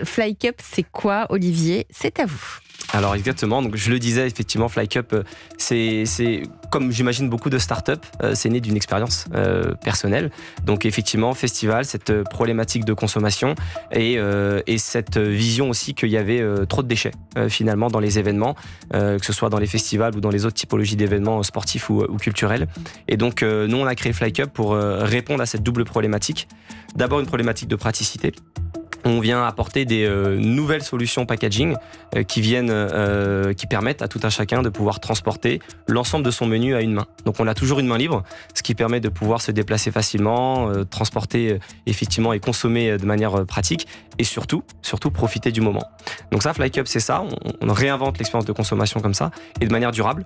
Fly Cup, c'est quoi, Olivier? C'est à vous. Alors exactement, donc je le disais effectivement, Fly Cup, c'est comme j'imagine beaucoup de startups, c'est né d'une expérience personnelle. Donc effectivement, festival, cette problématique de consommation et cette vision aussi qu'il y avait trop de déchets finalement dans les événements, que ce soit dans les festivals ou dans les autres typologies d'événements sportifs ou culturels. Et donc nous on a créé Fly Cup pour répondre à cette double problématique. D'abord une problématique de praticité. On vient apporter des nouvelles solutions packaging qui permettent à tout un chacun de pouvoir transporter l'ensemble de son menu à une main. Donc on a toujours une main libre, ce qui permet de pouvoir se déplacer facilement, transporter effectivement et consommer de manière pratique et surtout profiter du moment. Donc ça, Fly Cup, c'est ça, on réinvente l'expérience de consommation comme ça et de manière durable.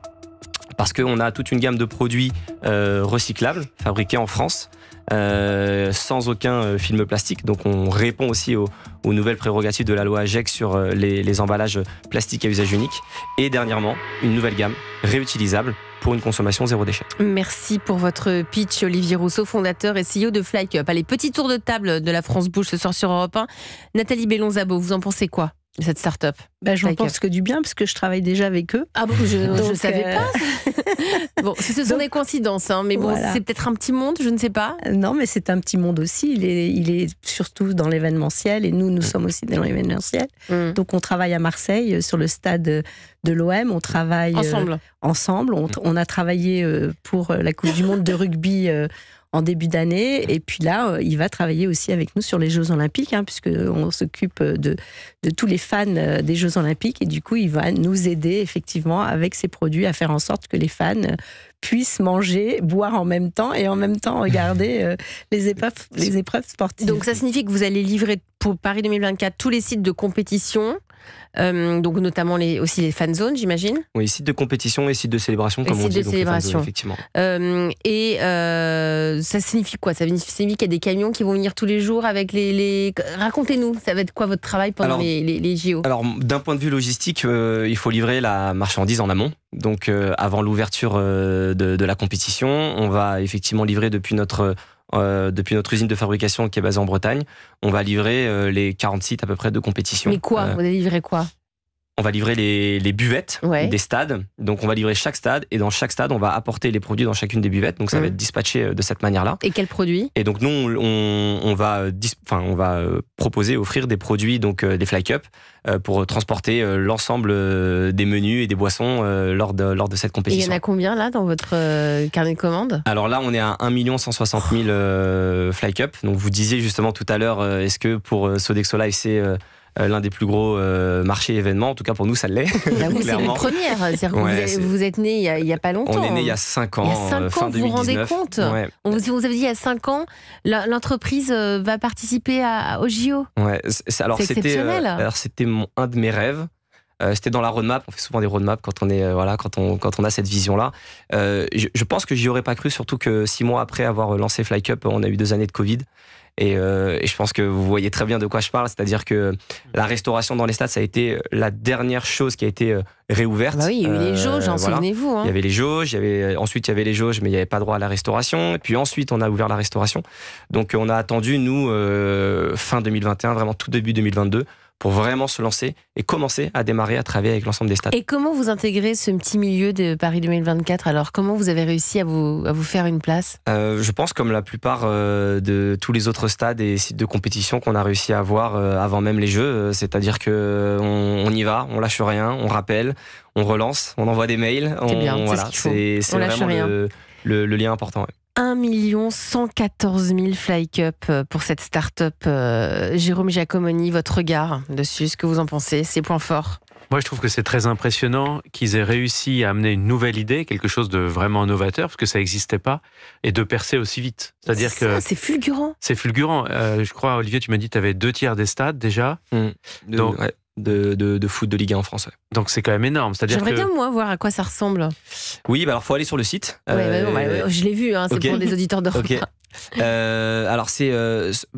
Parce qu'on a toute une gamme de produits recyclables, fabriqués en France, sans aucun film plastique. Donc on répond aussi aux nouvelles prérogatives de la loi AGEC sur les emballages plastiques à usage unique. Et dernièrement, une nouvelle gamme réutilisable pour une consommation zéro déchet. Merci pour votre pitch, Olivier Rousseau, fondateur et CEO de Fly Cup. Allez, petit tour de table de la France Bouge ce soir sur Europe 1. Nathalie Bellon-Szabo, vous en pensez quoi de cette start-up? J'en pense que du bien, parce que je travaille déjà avec eux. Ah bon, je ne savais pas. Bon, ce sont des coïncidences, hein, mais bon, voilà. C'est peut-être un petit monde, je ne sais pas. Non, mais c'est un petit monde aussi. Il est surtout dans l'événementiel, et nous sommes aussi dans l'événementiel. Donc on travaille à Marseille, sur le stade de l'OM. On travaille ensemble. On a travaillé pour la Coupe du Monde de rugby en début d'année, et puis là, il va travailler aussi avec nous sur les Jeux Olympiques, puisqu'on s'occupe de tous les fans des Jeux Olympiques, et du coup, il va nous aider effectivement avec ses produits à faire en sorte que les fans puissent manger, boire en même temps, et en même temps regarder les épreuves sportives. Donc ça signifie que vous allez livrer pour Paris 2024 tous les sites de compétition, donc notamment aussi les fan zones, j'imagine. Oui, sites de compétition et sites de célébration, comme on dit. Sites de célébration, effectivement. Ça signifie quoi? Ça signifie qu'il y a des camions qui vont venir tous les jours avec les... Racontez-nous, ça va être quoi votre travail pendant les JO? Alors, d'un point de vue logistique, il faut livrer la marchandise en amont. Donc, avant l'ouverture de la compétition, on va effectivement livrer depuis notre usine de fabrication qui est basée en Bretagne, on va livrer les 40 sites à peu près de compétition. Mais quoi? Vous allez livrer quoi? On va livrer les buvettes des stades. Donc on va livrer chaque stade, et dans chaque stade on va apporter les produits dans chacune des buvettes. Donc ça va être dispatché de cette manière-là. Et quels produits? Et donc nous on va proposer, offrir des produits, donc des Fly Cup, pour transporter l'ensemble des menus et des boissons lors de cette compétition. Et il y en a combien là dans votre carnet de commandes? Alors là on est à 1 160 000 Fly Cup. Donc vous disiez justement tout à l'heure, est-ce que pour Sodexo Live c'est l'un des plus gros marchés événements? En tout cas pour nous ça l'est. Là, vous, c'est une première. C'est-à-dire que vous êtes né il y a pas longtemps. On est né il y a 5 ans. Il y a 5 ans, fin 2019. vous vous rendez compte? On vous avait dit il y a 5 ans, l'entreprise va participer au JO. Ouais, c'est exceptionnel. C'était un de mes rêves. C'était dans la roadmap. On fait souvent des roadmaps quand on a cette vision-là. Je pense que j'y aurais pas cru, surtout que 6 mois après avoir lancé Fly Cup, on a eu 2 années de Covid. Et je pense que vous voyez très bien de quoi je parle, c'est-à-dire que la restauration dans les stades, ça a été la dernière chose qui a été réouverte. Bah oui, il y a eu les jauges, souvenez-vous. Il y avait les jauges, ensuite il y avait les jauges, mais il n'y avait pas droit à la restauration. Et puis ensuite, on a ouvert la restauration. Donc on a attendu, nous, fin 2021, vraiment tout début 2022, pour vraiment se lancer et commencer à démarrer à travailler avec l'ensemble des stades. Et comment vous intégrez ce petit milieu de Paris 2024 ? Alors, comment vous avez réussi à vous faire une place ? Je pense comme la plupart de tous les autres stades et sites de compétition qu'on a réussi à avoir avant même les Jeux. C'est-à-dire qu'on y va, on lâche rien, on rappelle, on relance, on envoie des mails. C'est bien, c'est ce qu'il faut. C'est vraiment le lien important. Ouais. 1 114 000 Fly Cup pour cette start-up. Jérôme Giacomoni, votre regard dessus, ce que vous en pensez, ses points forts? Moi, je trouve que c'est très impressionnant qu'ils aient réussi à amener une nouvelle idée, quelque chose de vraiment novateur, parce que ça n'existait pas, et de percer aussi vite. C'est-à-dire que c'est fulgurant. C'est fulgurant. Je crois, Olivier, tu m'as dit que tu avais 2/3 des stades déjà. Donc, de foot de Ligue 1 en France. Ouais. Donc c'est quand même énorme. J'aimerais bien moi voir à quoi ça ressemble. Oui, alors faut aller sur le site. Je l'ai vu, c'est pour des auditeurs de okay. Alors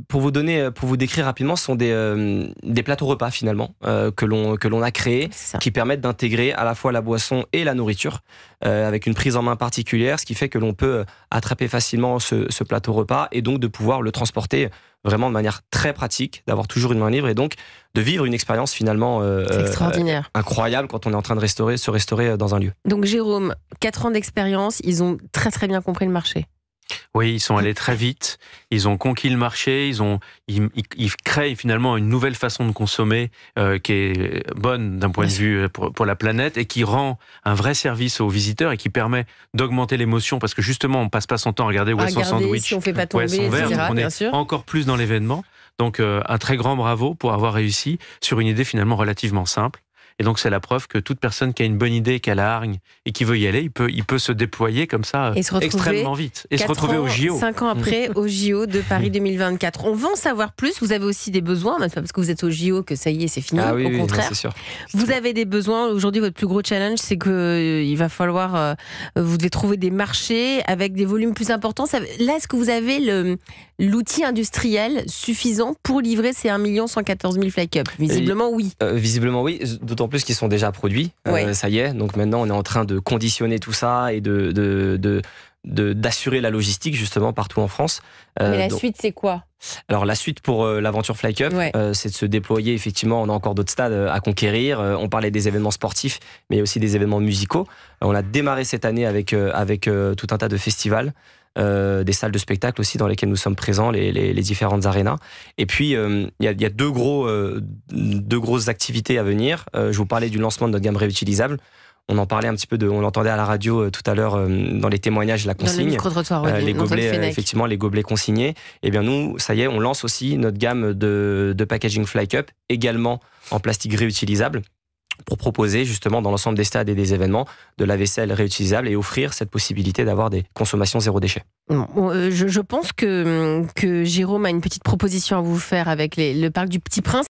pour vous décrire rapidement, ce sont des plateaux repas finalement que l'on a créés, qui permettent d'intégrer à la fois la boisson et la nourriture avec une prise en main particulière, ce qui fait que l'on peut attraper facilement ce plateau repas et donc de pouvoir le transporter vraiment de manière très pratique, d'avoir toujours une main libre et donc de vivre une expérience finalement extraordinaire, incroyable quand on est en train de se restaurer dans un lieu. Donc Jérôme, 4 ans d'expérience, ils ont très très bien compris le marché. Oui, ils sont allés très vite, ils ont conquis le marché, ils créent finalement une nouvelle façon de consommer qui est bonne d'un point de vue pour la planète et qui rend un vrai service aux visiteurs et qui permet d'augmenter l'émotion parce que justement on passe pas son temps à regarder où est son sandwich, si on fait pas tomber, son verre, etc., on est encore plus dans l'événement. Donc un très grand bravo pour avoir réussi sur une idée finalement relativement simple. Et donc, c'est la preuve que toute personne qui a une bonne idée, qui a la hargne et qui veut y aller, il peut se déployer comme ça extrêmement vite. Et se retrouver au JO. 5 ans après, au JO de Paris 2024. On va en savoir plus. Vous avez aussi des besoins. C'est pas parce que vous êtes au JO que ça y est, c'est fini. Oui, au contraire. Non, c'est sûr. Vous avez des besoins. Aujourd'hui, votre plus gros challenge, c'est qu'il va falloir... vous devez trouver des marchés avec des volumes plus importants. Là, est-ce que vous avez l'outil industriel suffisant pour livrer ces 1 114 000 Fly Cup? Visiblement, oui. Visiblement, oui. D'autant plus qu'ils sont déjà produits. Ça y est. Donc maintenant, on est en train de conditionner tout ça et d'assurer la logistique justement partout en France. Mais la suite, c'est quoi? Alors la suite pour l'aventure Fly Cup, c'est de se déployer. Effectivement, on a encore d'autres stades à conquérir. On parlait des événements sportifs, mais aussi des événements musicaux. On a démarré cette année avec tout un tas de festivals. Des salles de spectacle aussi dans lesquelles nous sommes présents, les différentes arénas. Et puis, il y a deux grosses activités à venir. Je vous parlais du lancement de notre gamme réutilisable. On en parlait un petit peu, on l'entendait à la radio tout à l'heure dans les témoignages, la consigne. Dans le micro-trottoir, les gobelets, effectivement, les gobelets consignés. Eh bien, nous, ça y est, on lance aussi notre gamme de packaging Fly Cup, également en plastique réutilisable, pour proposer justement dans l'ensemble des stades et des événements de la vaisselle réutilisable et offrir cette possibilité d'avoir des consommations zéro déchet. Je pense que Jérôme a une petite proposition à vous faire avec le parc du Petit Prince.